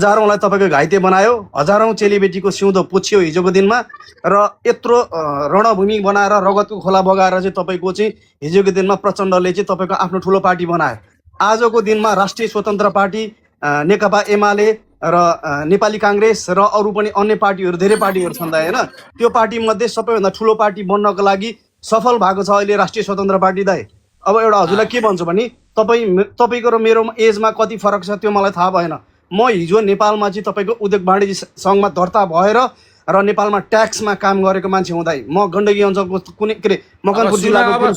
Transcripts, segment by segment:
हजारौंलाई तपाईँको घाइते बनायो, हजारौं चेलीबेटीको सिउँदो पुछ्यो हिजोको दिनमा र यत्रो रणभूमि बनाएर रगतको खोला बगाएर चाहिँ तपाईँको चाहिँ हिजोको दिनमा प्रचण्डले चाहिँ तपाईँको आफ्नो ठुलो पार्टी बनायो। आजको दिनमा राष्ट्रिय स्वतन्त्र पार्टी, नेकपा एमाले र नेपाली काङ्ग्रेस र अरू पनि अन्य पार्टीहरू, धेरै पार्टीहरू छन् दाइ, होइन? त्यो पार्टी मध्ये सबैभन्दा ठुलो पार्टी बन्नको लागि सफल भएको छ अहिले राष्ट्रिय स्वतन्त्र पार्टी दाइ। अब एउटा हजुरलाई के भन्छु भने तपाईँको र मेरो एजमा कति फरक छ त्यो मलाई थाहा भएन। म हिजो नेपालमा चाहिँ तपाईँको उद्योग वाणिज्य सङ्घमा दर्ता भएर र नेपालमा ट्याक्समा काम गरेको मान्छे हुँदै म गण्डकी अञ्चलको कुनै के अरे मकनपुर जिल्लाको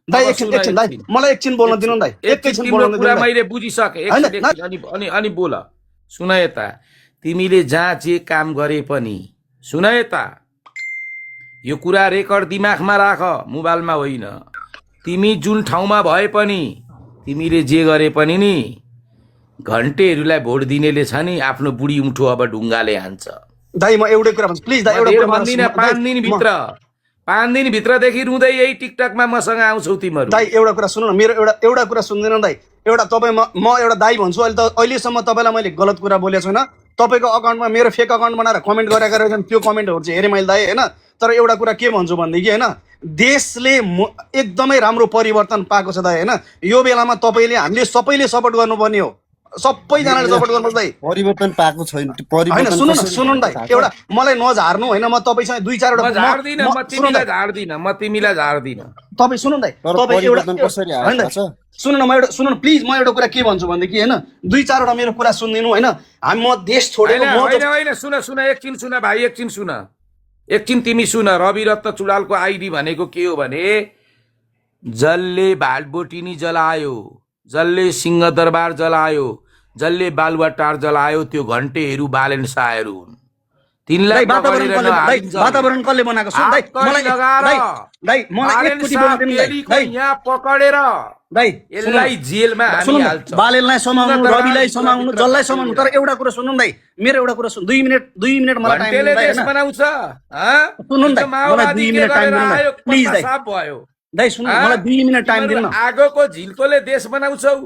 दाइ एकछिन दाइ मलाई एकछिन बोल्न दिनु दाइ, एकैछिन बोल्न दिनु। मैले बुझिसके अनि बोल। सुन यता, तिमीले जहाँ जे काम गरे पनि सुन यता, यो कुरा रेकर्ड दिमागमा राख, मोबाइलमा होइन। तिमी जुन ठाउँमा भए पनि तिमीले जे गरे पनि नि घन्टेहरूलाई भोट दिनेले छ नि आफ्नो बुढी मुठो अब ढुङ्गाले हान्छ। दाइ म एउटै कुरा भन्छु प्लिज दाइ, एउटा कुरा भन्दिन। 5 दिनभित्रदेखि रुँदै यही टिकटकमा मसँग आउँछौ तिमीहरू। दाइ एउटा कुरा सुन्नु न, मेरो एउटा कुरा सुन्दैन दाइ। एउटा तपाईँ म एउटा दाइ भन्छु, अहिलेसम्म तपाईँलाई मैले गलत कुरा बोलेको छैन। तपाईँको अकाउन्टमा मेरो फेक अकाउन्ट बनाएर कमेन्ट गरेका रहेछन्, त्यो कमेन्टहरू चाहिँ हेरेँ मैले दाइ, होइन? तर एउटा कुरा के भन्छु भनेदेखि, होइन, देशले एकदमै राम्रो परिवर्तन पाएको छ दाइ, होइन? यो बेलामा तपाईँले हामीले सबैले सपोर्ट गर्नुपर्ने हो, सबैजनाले सपोर्ट गर्नुपर्छ दाइ। परिवर्तन पाएको छैन, होइन सुन्नु न दाइ, एउटा मलाई नझार्नु, होइन? म तपाईँसँग 2-4 झार्दिन, म तिमीलाई झार्दिन। तपाईँ सुन्नु दाइ, तपाईँ एउटा सुन्नु न, सुन्नु न प्लिज, म एउटा कुरा के भन्छु भनेदेखि, होइन, 2-4 मेरो कुरा सुनिदिनु, होइन? म देश छोडेको होइन। सुन एकछिन सुन भाइ, एकछिन तिमी सुन। रवि रत्न चुडालको आइडी भनेको के हो भने जसले भाटबोटिनी जलायो, जसले सिंहदरबार जलायो, जसले बालुवाटार जलायो त्यो घन्टेहरू बालेन शाहहरू हुन्। तिनलाई वातावरण कसले बनाएको? सुन दाइ, यहाँ पकडेर यसलाई जेलमा हालिहाल्छ। बालेनलाई समाउनु, रविलाई समाउनु, जसलाई समाउनु। तर एउटा कुरा सुन्नु दाइ, मेरो एउटा कुरा सुन, 2 मिनट मलाई टाइम दिनु दाइ, बनाउँछ। सुन्नु दाइ, मलाई 2 मिनट टाइम दिनु प्लिज दाइ। भयो दाइ सुन्नु, मलाई 2 मिनट टाइम दिनु न। आगोको झिल्कोले देश बनाउँछौ,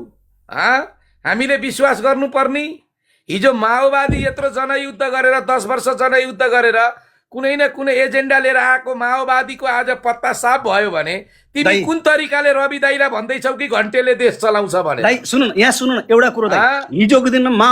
हामीले विश्वास गर्नुपर्ने। हिजो माओवादी यत्रो जनयुद्ध गरेर 10 वर्ष जनयुद्ध गरेर कुनै न कुनै एजेन्डा लिएर आएको माओवादीको आज पत्ता साफ भयो भने तिमी कुन तरिकाले रवि दाइलाई भन्दैछौ कि घन्टेले देश चलाउँछ भने? दाइ सुन्नु न, यहाँ सुन्नु न एउटा कुरो दाइ, हिजोको दिनमा